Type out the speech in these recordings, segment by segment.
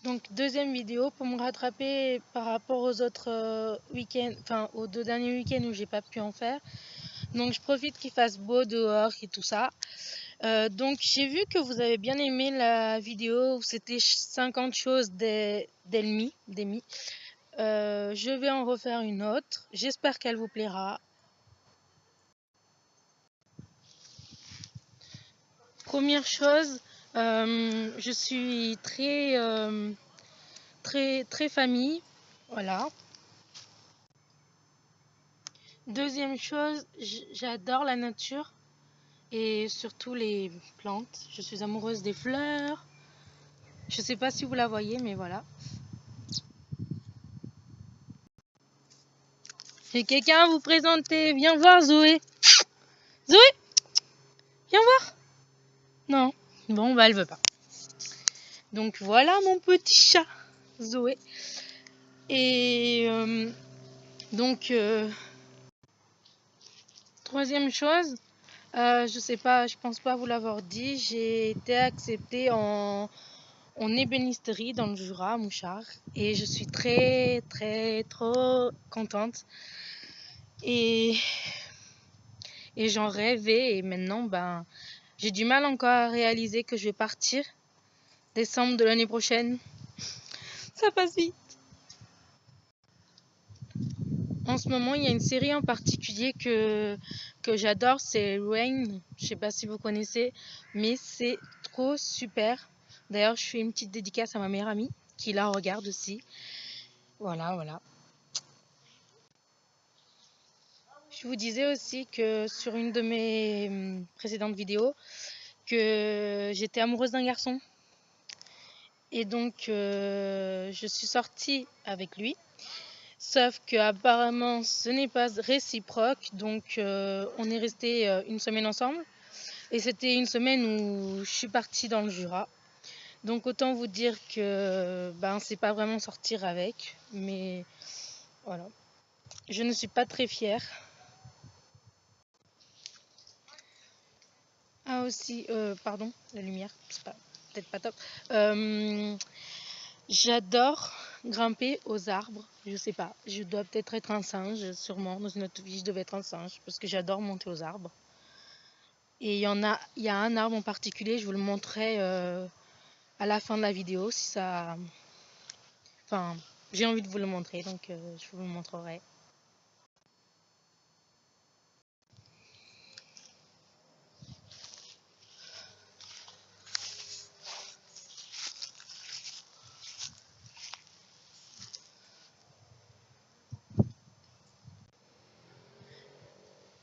Donc deuxième vidéo pour me rattraper par rapport aux autres week-ends, enfin aux 2 derniers week-ends où j'ai pas pu en faire. Donc je profite qu'il fasse beau dehors et tout ça. Donc j'ai vu que vous avez bien aimé la vidéo où c'était 50 choses d'Emi. Je vais en refaire une autre. J'espère qu'elle vous plaira. Première chose, je suis très famille. Voilà. Deuxième chose, j'adore la nature et surtout les plantes. Je suis amoureuse des fleurs. Je sais pas si vous la voyez, mais voilà. J'ai quelqu'un à vous présenter. Viens voir Zoé. Zoé, viens voir. Non. Bon, bah elle veut pas. Donc voilà mon petit chat, Zoé. Et donc troisième chose, je sais pas, je pense pas vous l'avoir dit, j'ai été acceptée en ébénisterie dans le Jura, à Mouchard, et je suis trop contente. Et j'en rêvais, et maintenant, ben, j'ai du mal encore à réaliser que je vais partir décembre de l'année prochaine. Ça passe vite. En ce moment, il y a une série en particulier que j'adore, c'est Rain. Je sais pas si vous connaissez, mais c'est trop super. D'ailleurs, je fais une petite dédicace à ma meilleure amie qui la regarde aussi. Voilà. Je vous disais aussi que sur une de mes précédentes vidéos, que j'étais amoureuse d'un garçon. Et donc, je suis sortie avec lui. Sauf que apparemment ce n'est pas réciproque, donc on est resté une semaine ensemble. Et c'était une semaine où je suis partie dans le Jura. Donc autant vous dire que ben c'est pas vraiment sortir avec, mais voilà. Je ne suis pas très fière. Ah aussi, pardon, la lumière, c'est peut-être pas top. J'adore grimper aux arbres. Je sais pas, je dois peut-être être un singe, sûrement. Dans une autre vie, je devais être un singe parce que j'adore monter aux arbres. Et il y a un arbre en particulier, je vous le montrerai à la fin de la vidéo si ça. Enfin, j'ai envie de vous le montrer, donc je vous le montrerai.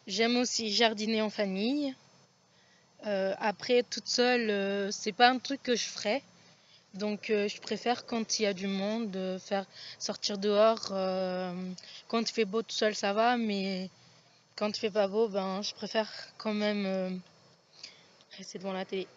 J'aime aussi jardiner en famille. Après, toute seule, c'est pas un truc que je ferais. Donc, je préfère quand il y a du monde, faire sortir dehors. Quand il fait beau tout seul, ça va, mais quand il fait pas beau, ben, je préfère quand même rester devant la télé.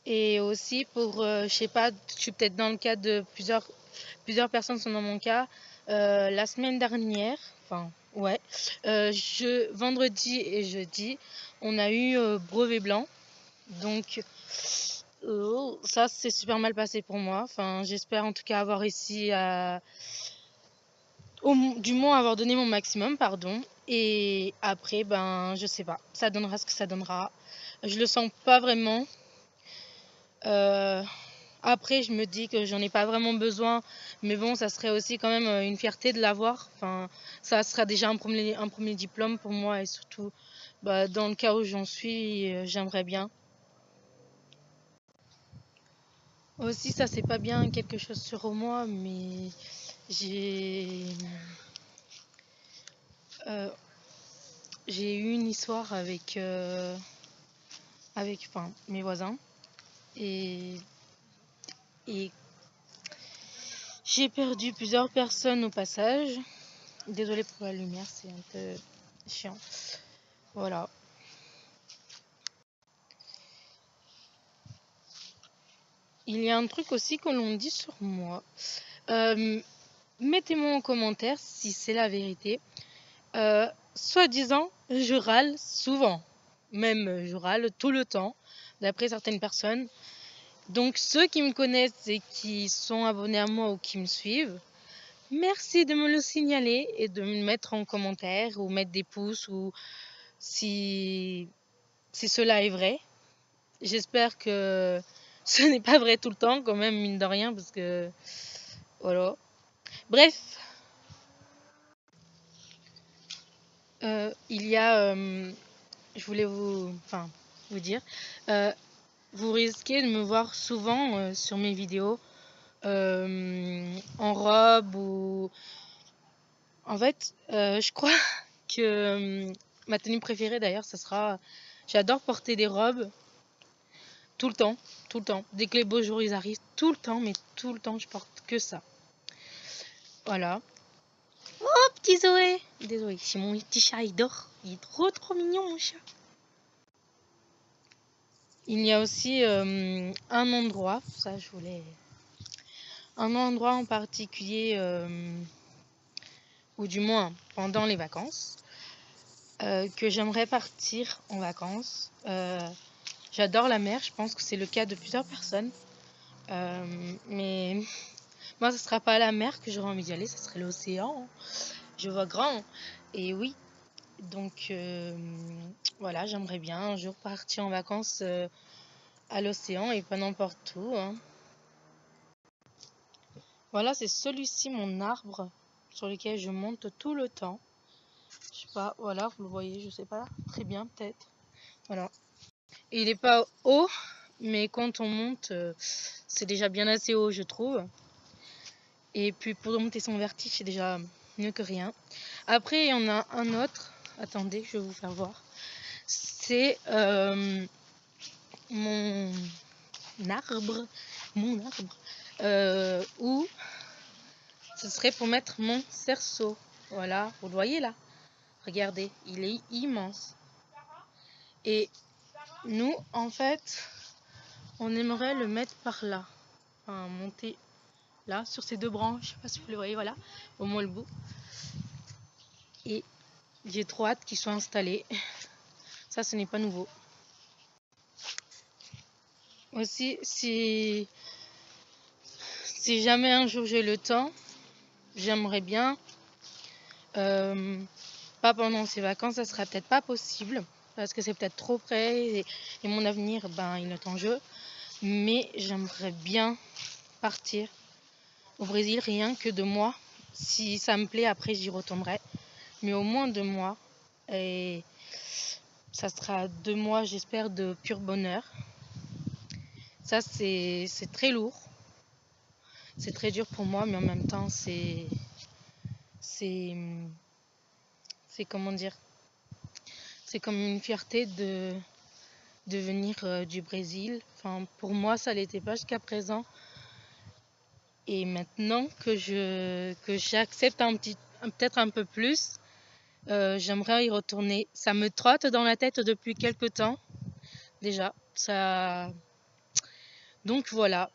Et aussi pour, je sais pas, je suis peut-être dans le cas de plusieurs personnes sont dans mon cas. La semaine dernière, enfin, ouais, vendredi et jeudi, on a eu brevet blanc. Donc, ça, c'est super mal passé pour moi. Enfin, j'espère en tout cas avoir réussi à, du moins avoir donné mon maximum, pardon. Et après, ben, je sais pas, ça donnera ce que ça donnera. Je le sens pas vraiment. Après, je me dis que j'en ai pas vraiment besoin, mais bon, ça serait aussi quand même une fierté de l'avoir. Enfin, ça sera déjà un premier diplôme pour moi et surtout, bah, dans le cas où j'en suis, j'aimerais bien. Aussi, ça c'est pas bien quelque chose sur moi, mais euh, j'ai eu une histoire avec enfin, mes voisins et j'ai perdu plusieurs personnes au passage. Désolée pour la lumière, c'est un peu chiant. Voilà. Il y a un truc aussi que l'on dit sur moi. Mettez-moi en commentaire si c'est la vérité. Soi-disant, je râle souvent. Même je râle tout le temps, d'après certaines personnes. Donc ceux qui me connaissent et qui sont abonnés à moi ou qui me suivent, merci de me le signaler et de me mettre en commentaire ou mettre des pouces ou si cela est vrai. J'espère que ce n'est pas vrai tout le temps quand même, mine de rien, parce que voilà. Bref, il y a, je voulais vous dire, vous risquez de me voir souvent sur mes vidéos en robe ou... En fait, je crois que ma tenue préférée d'ailleurs, ça sera... J'adore porter des robes tout le temps, tout le temps. Dès que les beaux jours ils arrivent, tout le temps, mais tout le temps, je porte que ça. Voilà. Oh, petit Zoé! Désolé, si mon petit chat il dort, il est trop mignon mon chat. Il y a aussi un endroit, ça je voulais... Un endroit en particulier, ou du moins pendant les vacances, que j'aimerais partir en vacances. J'adore la mer, je pense que c'est le cas de plusieurs personnes. Mais moi, ce ne sera pas la mer que j'aurais envie d'y aller, ce serait l'océan. Je vois grand. Et oui, donc voilà, j'aimerais bien un jour partir en vacances à l'océan et pas n'importe où. Hein. Voilà, c'est celui-ci mon arbre sur lequel je monte tout le temps. Je sais pas, voilà, vous le voyez, je sais pas très bien peut-être. Voilà. Et il n'est pas haut, mais quand on monte, c'est déjà bien assez haut, je trouve. Et puis pour monter son vertige, c'est déjà mieux que rien. Après, il y en a un autre. Attendez, je vais vous faire voir. C'est mon arbre. Où ce serait pour mettre mon cerceau. Voilà, vous le voyez là. Regardez, il est immense. Et nous, en fait, on aimerait le mettre par là. Enfin, monter là, sur ces deux branches. Je sais pas si vous le voyez, voilà. Au moins le bout. Et j'ai trop hâte qu'ils soient installés. Ça, ce n'est pas nouveau. Aussi, si jamais un jour j'ai le temps, j'aimerais bien, pas pendant ces vacances, ça sera peut-être pas possible, parce que c'est peut-être trop près, et mon avenir, ben, il est en jeu. Mais j'aimerais bien partir au Brésil, rien que 2 mois. Si ça me plaît, après j'y retournerai. Mais au moins 2 mois. Et ça sera 2 mois, j'espère, de pur bonheur. Ça, c'est très lourd. C'est très dur pour moi, mais en même temps, c'est comment dire, c'est comme une fierté de venir du Brésil. Enfin, pour moi, ça l'était pas jusqu'à présent. Et maintenant que j'accepte peut-être un peu plus, j'aimerais y retourner. Ça me trotte dans la tête depuis quelque temps déjà. Donc voilà.